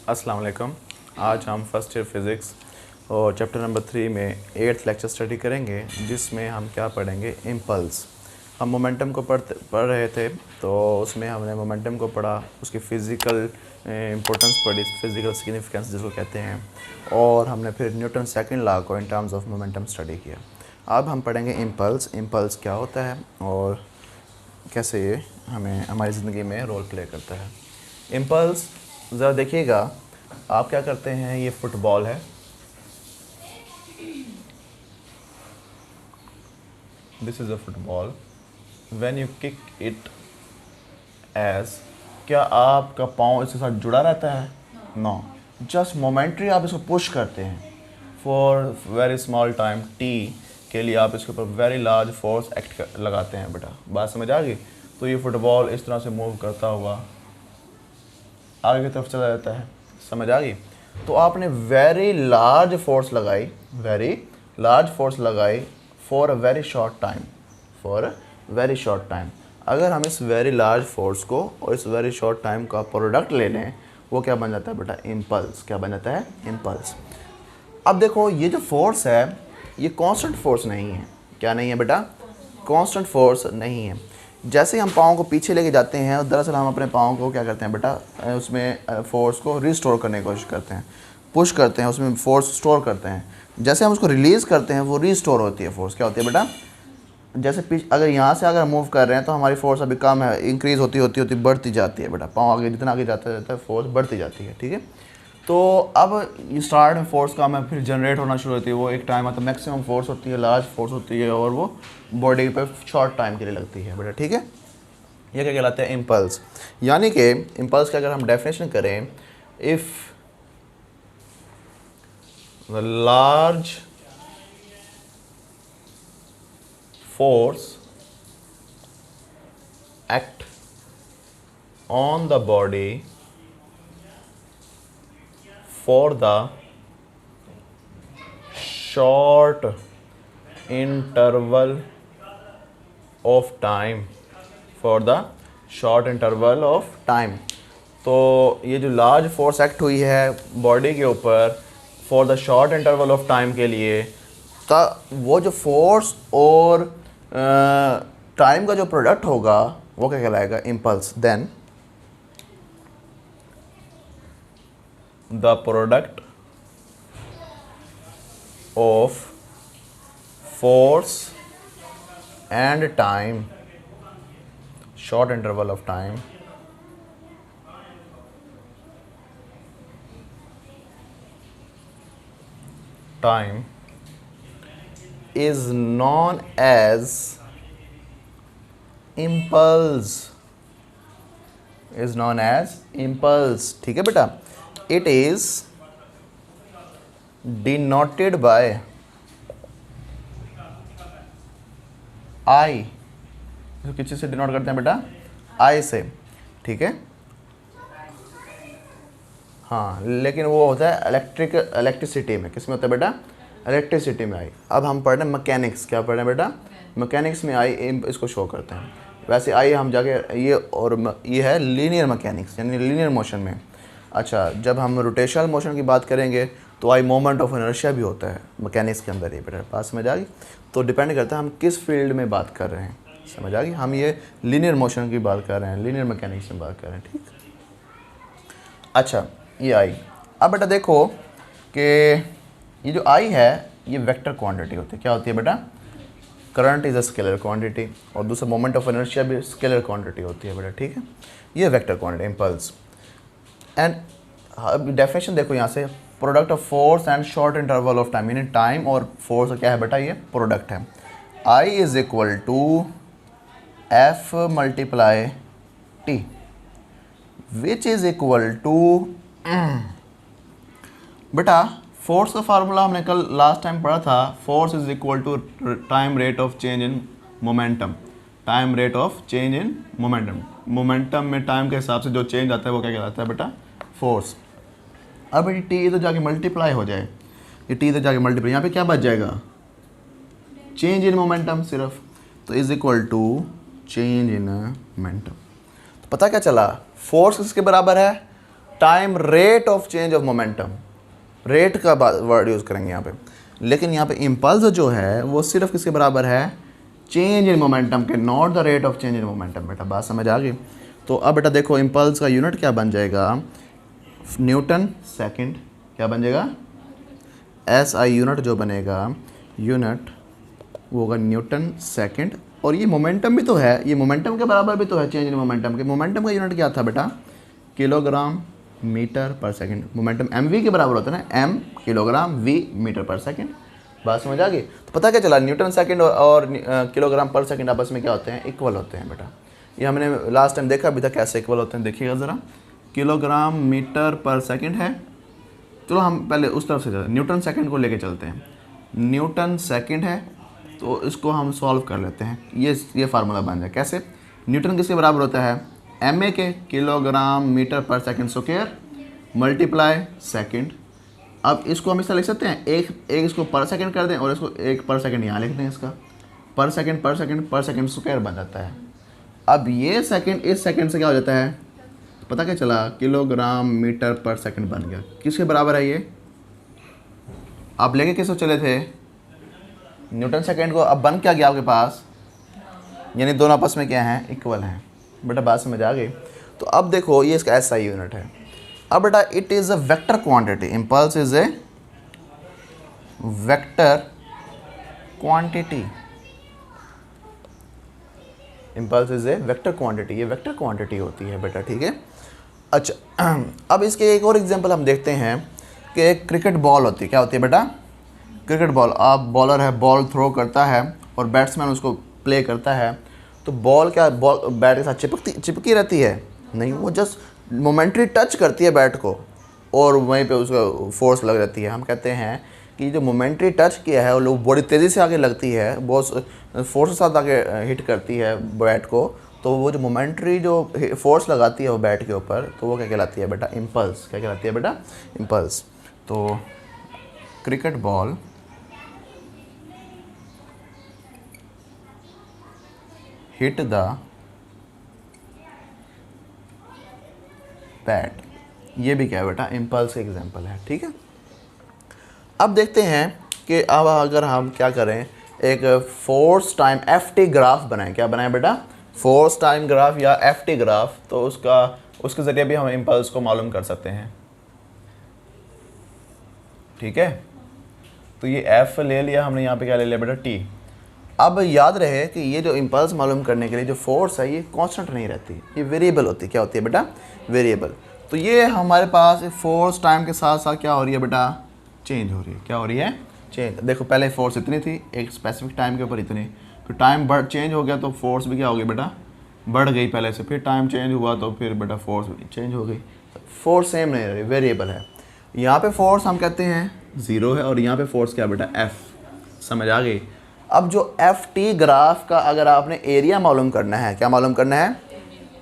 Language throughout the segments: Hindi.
अस्सलाम वालेकुम। आज हम फर्स्ट ईयर फिज़िक्स और चैप्टर नंबर 3 में 8th लेक्चर स्टडी करेंगे, जिसमें हम क्या पढ़ेंगे, इम्पल्स। हम मोमेंटम को पढ़ रहे थे, तो उसमें हमने मोमेंटम को पढ़ा, उसकी फ़िज़िकल इम्पोर्टेंस पढ़ी, फ़िज़िकल सिग्निफिकेंस जिसको कहते हैं, और हमने फिर न्यूटन सेकंड लॉ को in terms of momentum study किया। अब हम पढ़ेंगे इम्पल्स। इम्पल्स क्या होता है और कैसे ये हमें हमारी ज़िंदगी में रोल प्ले करता है। इम्पल्स ज़रा देखिएगा, आप क्या करते हैं, ये फुटबॉल है, this is a football, when you kick it as, क्या आपका पाँव इसके साथ जुड़ा रहता है? नो, जस्ट मोमेंट्री आप इसको पुश करते हैं for very small time T के लिए, आप इसके ऊपर वेरी लार्ज फोर्स लगाते हैं। बेटा बात समझ आ गई? तो ये फुटबॉल इस तरह से मूव करता हुआ आगे की तरफ चला जाता है। समझ आ गई? तो आपने वेरी लार्ज फोर्स लगाई, वेरी लार्ज फोर्स लगाई for a very short time, for a very short time. अगर हम इस वेरी लार्ज फोर्स को और इस वेरी शॉर्ट टाइम का प्रोडक्ट ले लें, वो क्या बन जाता है बेटा? इम्पल्स। क्या बन जाता है? इम्पल्स। अब देखो, ये जो फोर्स है ये कांस्टेंट फोर्स नहीं है। क्या नहीं है बेटा? कांस्टेंट फोर्स नहीं है। जैसे हम पाँव को पीछे लेके जाते हैं, दरअसल हम अपने पाँव को क्या करते हैं बेटा, उसमें फोर्स को रिस्टोर करने की कोशिश करते हैं, पुश करते हैं, उसमें फोर्स स्टोर करते हैं। जैसे हम उसको रिलीज़ करते हैं, वो रिस्टोर होती है फोर्स। क्या होती है बेटा? जैसे अगर यहाँ से अगर मूव कर रहे हैं तो हमारी फोर्स अभी कम है, इंक्रीज़ होती बढ़ती जाती है बेटा। पाँव आगे जितना आगे जाता जाता है फोर्स बढ़ती जाती है, ठीक है। तो अब ये स्टार्ट में फोर्स कम है, फिर जनरेट होना शुरू होती है, वो एक टाइम आता है, मैक्सिमम फोर्स होती है, लार्ज फोर्स होती है, और वो बॉडी पे शॉर्ट टाइम के लिए लगती है बेटा, ठीक है। ये क्या कहलाता है? इम्पल्स। यानी कि इम्पल्स का अगर हम डेफिनेशन करें, if the large force act on the body for the short interval of time, for the short interval of time। तो ये जो लार्ज फोर्स एक्ट हुई है बॉडी के ऊपर for the short interval of time के लिए, वो जो फोर्स और टाइम का जो प्रोडक्ट होगा वो क्या कहलाएगा? Impulse. Then the product of force and time, short interval of time, time is known as impulse, is known as impulse। ठीक है बेटा। it is denoted by I। इसको किस चीज़ से डिनोट करते हैं बेटा? I से, ठीक है। हाँ, लेकिन वो होता है इलेक्ट्रिसिटी में। किस में होता है बेटा? इलेक्ट्रिसिटी में आई। अब हम पढ़ रहे हैं मैकेनिक्स। क्या पढ़ रहे हैं बेटा? मैकेनिक्स में आई इसको शो करते हैं। वैसे आइए हम जाके ये है लीनियर मैकेनिक्स, यानी लीनियर मोशन में। अच्छा, जब हम रोटेशनल मोशन की बात करेंगे तो आई मोमेंट ऑफ इनर्शिया भी होता है मैकेनिक्स के अंदर। ये बेटा बात समझ आ गई? तो डिपेंड करता है हम किस फील्ड में बात कर रहे हैं। समझ आ गई? हम ये लीनियर मोशन की बात कर रहे हैं, लीनियर मैकेनिक्स में बात कर रहे हैं, ठीक। अच्छा, ये आई। अब बेटा देखो कि ये जो आई है ये वेक्टर क्वांटिटी होती है। क्या होती है बेटा? Current is a scalar quantity, और दूसरा मोमेंट ऑफ इनर्शिया भी स्केलर क्वांटिटी होती है बेटा, ठीक है। ये वेक्टर क्वांटिटी, इम्पल्स। एंड अब डेफिनेशन देखो यहाँ से, product of force and short interval of time, यानी टाइम और फोर्स क्या है बेटा? ये प्रोडक्ट है। I is equal to F multiply T, which is equal to बेटा फोर्स का फार्मूला हमने कल लास्ट टाइम पढ़ा था। Force is equal to time rate of change in momentum, time rate of change in momentum. Momentum में टाइम के हिसाब से जो चेंज आता है वो क्या कहलाता है बेटा? फोर्स। अब ये टी इधर जाके मल्टीप्लाई हो जाए, ये टी इधर जाके मल्टीप्लाई, यहाँ पे क्या बच जाएगा? चेंज इन मोमेंटम सिर्फ। तो is equal to change in momentum. तो पता क्या चला? फोर्स किसके बराबर है? Time rate of change of momentum, rate का वर्ड यूज़ करेंगे यहाँ पे। लेकिन यहाँ पे इम्पल्स जो है वो सिर्फ किसके बराबर है, चेंज इन मोमेंटम के, not the rate of change in momentum. बेटा बात समझ आ गई। तो अब बेटा देखो इम्पल्स का यूनिट क्या बन जाएगा, न्यूटन सेकंड। क्या बन जाएगा, एस आई यूनिट जो बनेगा, यूनिट वो होगा न्यूटन सेकंड। और ये मोमेंटम भी तो है, ये मोमेंटम के बराबर भी तो है चेंज इन मोमेंटम के। मोमेंटम का यूनिट क्या था बेटा, किलोग्राम मीटर पर सेकंड। मोमेंटम एम वी के बराबर होता है ना, एम किलोग्राम वी मीटर पर सेकंड। बात समझ आ गई। तो पता क्या चला, न्यूटन सेकंड और किलोग्राम पर सेकंड आपस में क्या होते हैं, इक्वल होते हैं बेटा। ये हमने लास्ट टाइम देखा अभी तक कैसे इक्वल होते हैं, देखिएगा ज़रा। किलोग्राम मीटर पर सेकंड है, चलो हम पहले उस तरफ से चलते हैं, न्यूटन सेकंड को लेके चलते हैं। न्यूटन सेकंड है तो इसको हम सॉल्व कर लेते हैं। ये फार्मूला बन जाए कैसे, न्यूटन किसके बराबर होता है, एम ए के, किलोग्राम मीटर पर सेकंड स्क्वायर मल्टीप्लाई सेकंड। अब इसको हम इसका लिख सकते हैं, एक इसको पर सेकंड कर दें और इसको एक पर सेकंड यहाँ लिख दें, इसका पर सेकंड स्क्वायर बन जाता है। अब ये सेकंड इस सेकंड से क्या हो जाता है, पता क्या चला, किलोग्राम मीटर पर सेकंड बन गया। किसके बराबर है ये, आप लेके किसको चले थे, न्यूटन सेकंड को। अब बन क्या गया आपके पास, यानी दोनों आपस में क्या हैं, इक्वल हैं। बेटा बात समझ आ गई। तो अब देखो ये इसका एस आई यूनिट है। अब बेटा it is a vector quantity, impulse is a vector quantity, impulse is a vector quantity, ये वेक्टर क्वांटिटी होती है बेटा, ठीक है। अच्छा अब इसके एक और एग्जांपल हम देखते हैं कि एक क्रिकेट बॉल होती है, क्या होती है बेटा, क्रिकेट बॉल। आप बॉलर है, बॉल थ्रो करता है और बैट्समैन उसको प्ले करता है, तो बॉल क्या बॉल बैट के साथ चिपकी रहती है, नहीं, वो जस्ट मोमेंटरी टच करती है बैट को और वहीं पे उसका फोर्स लग जाती है। हम कहते हैं कि जो मोमेंटरी टच किया है वो लोग बड़ी तेज़ी से आगे लगती है, बहुत फोर्स के साथ आगे हिट करती है बैट को, तो वो जो मोमेंटरी जो फोर्स लगाती है वो बैट के ऊपर, तो वो क्या कहलाती है बेटा, इम्पल्स। क्या कहलाती है बेटा, इम्पल्स। तो cricket ball hit the bat, ये भी क्या है बेटा, इम्पल्स का एग्जांपल है, ठीक है। अब देखते हैं कि अब अगर हम क्या करें, एक force time F T graph बनाएं। क्या बनाएं बेटा, फोर्स टाइम ग्राफ या एफ टी ग्राफ। तो उसके ज़रिए भी हम इम्पल्स को मालूम कर सकते हैं, ठीक है। तो ये एफ ले लिया हमने, यहाँ पे क्या ले लिया बेटा, टी। अब याद रहे कि ये जो इम्पल्स मालूम करने के लिए जो फोर्स है ये कांस्टेंट नहीं रहती, ये वेरिएबल होती है। क्या होती है बेटा, वेरिएबल। तो ये हमारे पास फोर्स टाइम के साथ साथ क्या हो रही है बेटा, चेंज हो रही है। क्या हो रही है, चेंज। देखो पहले फोर्स इतनी थी एक स्पेसिफिक टाइम के ऊपर इतनी, फिर टाइम चेंज हो गया तो फोर्स भी क्या हो गई बेटा, बढ़ गई पहले से, फिर टाइम चेंज हुआ तो फिर बेटा फोर्स भी चेंज हो गई। फोर्स सेम नहीं रही, वेरिएबल है। यहाँ पे फोर्स हम कहते हैं 0 है और यहाँ पे फोर्स क्या बेटा, एफ। समझ आ गई। अब जो एफ टी ग्राफ का अगर आपने एरिया मालूम करना है, क्या मालूम करना है,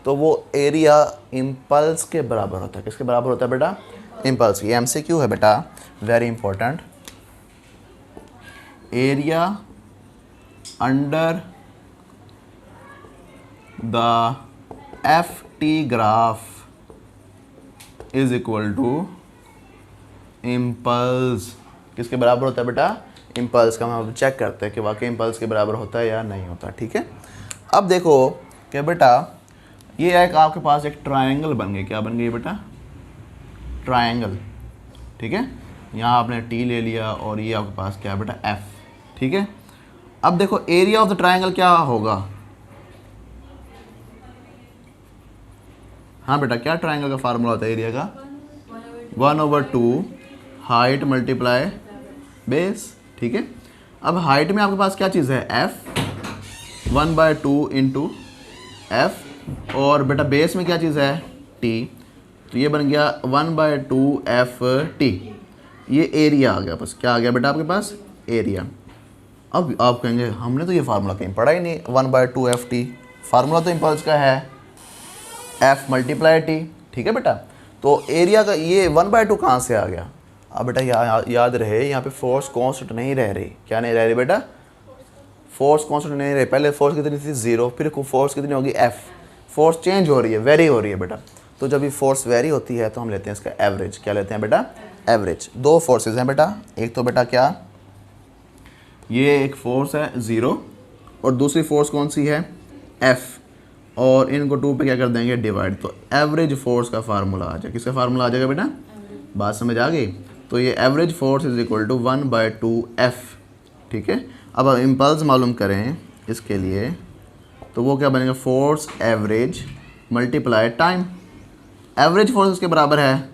तो वो एरिया इम्पल्स के बराबर होता है। किसके बराबर होता है बेटा, इम्पल्स। ये एमसीक्यू है बेटा, very important. Area under the F T graph is equal to impulse. किसके बराबर होता है बेटा, इम्पल्स का। हम चेक करते हैं कि वाकई इम्पल्स के बराबर होता है या नहीं होता, ठीक है। अब देखो कि बेटा ये एक आपके पास एक ट्रायंगल बन गई। क्या बन गई बेटा, ट्रायंगल, ठीक है। यहाँ आपने टी ले लिया और ये आपके पास क्या है बेटा, एफ, ठीक है। अब देखो एरिया ऑफ द ट्रायंगल क्या होगा, हाँ बेटा क्या ट्रायंगल का फार्मूला होता है एरिया का, 1/2 हाइट मल्टीप्लाई बेस, ठीक है। अब हाइट में आपके पास क्या चीज़ है, एफ, 1/2 इंटू एफ, और बेटा बेस में क्या चीज़ है, टी। तो ये बन गया 1/2 एफ टी। ये एरिया आ गया, बस क्या आ गया बेटा आपके पास, एरिया। अब आप कहेंगे हमने तो ये फार्मूला कहीं पढ़ा ही नहीं, 1/2 एफ टी। फार्मूला तो इम्पल्स का है एफ मल्टीप्लाई टी, ठीक है बेटा। तो एरिया का ये 1/2 कहाँ से आ गया। अब बेटा याद रहे यहाँ पे फोर्स कांस्टेंट नहीं रह रही। क्या नहीं रह रही बेटा, फोर्स कांस्टेंट नहीं रही। पहले फोर्स कितनी थी, 0, फिर फोर्स कितनी होगी, एफ। फोर्स चेंज हो रही है, वेरी हो रही है बेटा। तो जब ये फोर्स वेरी होती है तो हम लेते हैं इसका एवरेज। क्या लेते हैं बेटा? एवरेज। दो फोर्सेस हैं बेटा, एक तो बेटा क्या, ये एक फोर्स है 0 और दूसरी फोर्स कौन सी है? F, और इनको 2 पे क्या कर देंगे? डिवाइड। तो एवरेज फोर्स का फार्मूला आ जाएगा। किसका फार्मूला आ जाएगा बेटा? बात समझ आ गई? तो ये average force is equal to 1/2F। ठीक है, अब हम इम्पल्स मालूम करें इसके लिए, तो वो क्या बनेगा? Force average multiply time. Average force इसके बराबर है,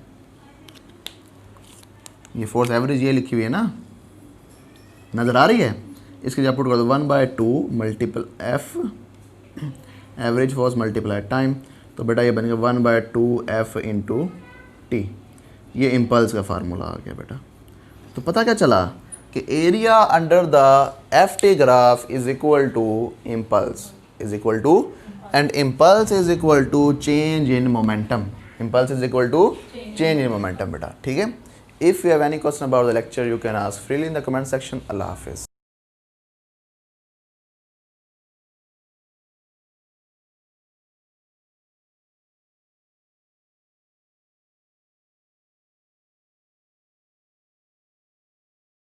ये फोर्स एवरेज ये लिखी हुई है ना, नज़र आ रही है? इसके जब पुट कर दो 1/2 multiple F average force multiply time, तो बेटा ये बनेगा 1/2F इंटू T। ये इम्पल्स का फार्मूला आ गया बेटा। तो पता क्या चला कि area under the FT graph is equal to impulse is equal to, and impulse is equal to change in momentum. Impulse is equal to change in momentum बेटा। ठीक है, if you have any question about the lecture you can ask freely in the comment section. अल्लाह हाफिज़।